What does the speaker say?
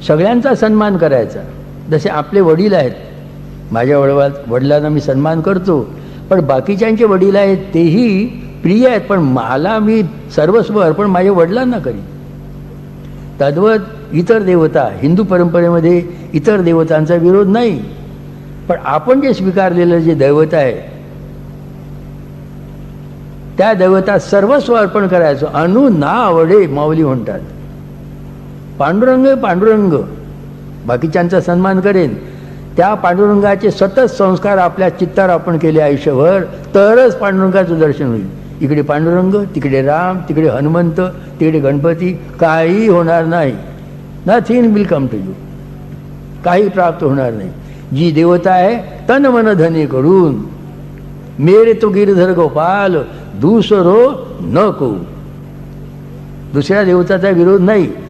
सगळ्यांचा सन्मान करायचा. जसे आपले वडील आहेत, माझ्या वडिलांना मी सन्मान करतो, पण बाकीच्यांचे वडील आहेत तेही प्रिय आहेत, पण मला मी सर्वस्व अर्पण माझ्या वडिलांना करीन. तद्वत इतर देवता, हिंदू परंपरेमध्ये इतर देवतांचा विरोध नाही, पण आपण जे स्वीकारलेलं जे दैवत आहे त्या दैवतात सर्वस्व अर्पण करायचं. अनु ना आवडे माऊली म्हणतात. पांडुरंग पांडुरंग, बाकीच्यांचा सन्मान करेन, त्या पांडुरंगाचे सतत संस्कार आपल्या चित्तावर आपण केले आयुष्यभर, तरच पांडुरंगाचं दर्शन होईल. इकडे पांडुरंग, तिकडे राम, तिकडे हनुमंत, तिकडे गणपती, काही होणार नाही. Nothing will come to you. काही प्राप्त होणार नाही. जी देवता आहे तन मन धनी करून, मेरे तो गिरधर गोपाल दूसरो नको. दुसऱ्या देवताचा विरोध नाही.